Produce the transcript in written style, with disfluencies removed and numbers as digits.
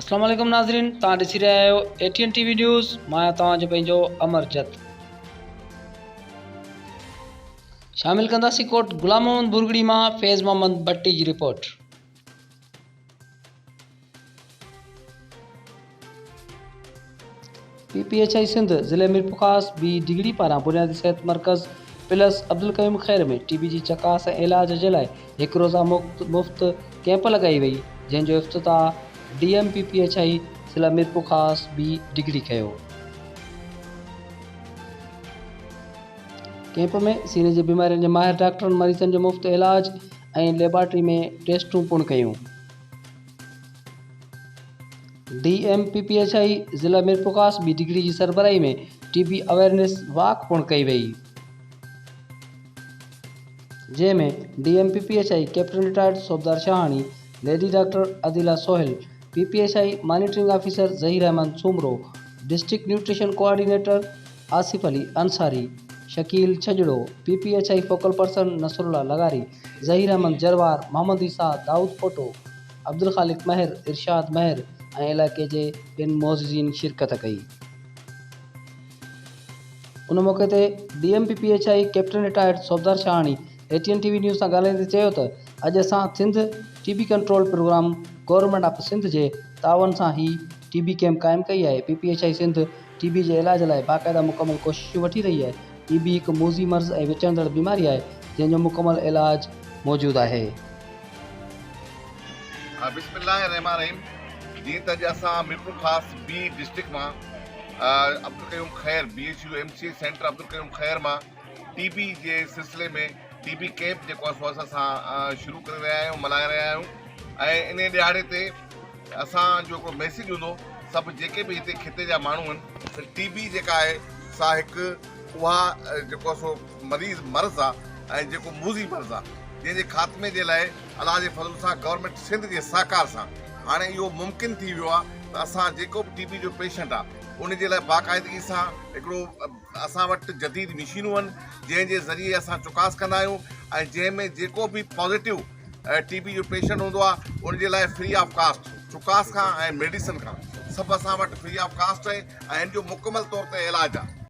अस्सलाम वालेकुम नाज़रीन, तव्हां ॾिसी रहिया आहियो ATN TV न्यूज़। मां आहियां तव्हांजो पंहिंजो अमरजत। शामिल कंदासीं कोट गुलाम मोहम्मद बुरगड़ी मां फैज़ मोहम्मद भट्टी जी रिपोर्ट। PPHI सिंध ज़िले मीरपुर बी डिग्री पारां बुनियादी सिहत मर्कज़ प्लस अब्दुल कयूम खैर में TB जी चकास ऐं इलाज जे लाइ हिकु रोज़ा मुफ़्त कैंप लॻाई वई, जंहिंजो इफ़्तिताह DM PPHI ज़िला मीरपुर बी डिग्री कयो। कैंप में सीने जी बीमारियुनि जे माहिर डॉक्टरनि मरीज़नि जो मुफ़्त इलाज ऐं लेबॉरेटरी में टेस्टूं पिणु कयूं। DM PPHI ज़िला मीरपुर बी डिग्री जी सरबराही में TB अवेयरनेस वॉक पिणु कई वई, जंहिंमें DM PPHI captain retired Subedar Shahani, lady doctor Adila Sohail, PPHI monitoring officer Zaheer Ahmed Soomro, district nutrition coordinator Asif Ali Ansari, Shakeel Chhajro, PPHI focal person Nasrullah Lagari, Zaheer Ahmed Jarwar, Mohammad Isa, Daud Photo, Abdul Khaliq Mahar, इरशाद महर ऐं इलाइक़े जे ॿिनि मोअज़िज़ीन शिरकत कई। उन मौक़े ते DM PPHI captain retired Subedar Shahani ATN TV news सां ॻाल्हाईंदे चयो त अॼु असां Sindh TB control program government of Sindh जे तावन सां ही TB कैंप क़ाइमु कई आहे। PPHI सिंध TB जे इलाज लाइ बाक़ाइदा मुकमल कोशिशूं वठी रही आहे। TB हिकु मूज़ी मर्ज़ ऐं विचणंदड़ बीमारी आहे, जंहिंजो मुकमल इलाज मौजूदु आहे। बिस्मिल्लाहिर्रहमानिर्रहीम। जीअं त अॼु असां मीरपुर बी डिस्ट्रिक्ट मां Abdul Qayyum Khair BHU MCH centre Abdul Qayyum Khair मां TB जे सिलसिले में TB कैंप जेको आहे सो असां शुरू करे रहिया आहियूं, मल्हाए रहिया आहियूं। ऐं इन ॾियारे ते असांजो हिकिड़ो मैसेज हूंदो सभु जेके बि हिते खिते जा माण्हू आहिनि त TB जेका आहे सा हिकु उहा जेको आहे सो मरीज़ मर्ज़ आहे ऐं जेको मूज़ी मर्ज़ आहे, जंहिंजे ख़ात्मे जे लाइ अलाह जे फज़ल सां गवर्नमेंट सिंध जे सहकार सां हाणे इहो मुमकिन थी वियो आहे त असां जेको बि TB जो पेशेंट आहे उन जे लाइ बाक़ाइदगी सां हिकिड़ो असां वटि जदीद मशीनूं आहिनि, जंहिंजे ज़रिए असां चुकास कंदा आहियूं ऐं जंहिंमें जेको बि पॉज़िटिव TB जो पेशेंट हूंदो आहे उन जे लाइ फ्री ऑफ कास्ट चुकास खां ऐं मेडिसिन खां सभु असां वटि फ्री ऑफ कास्ट आहे ऐं इन जो मुकमल तौर ते इलाजु आहे।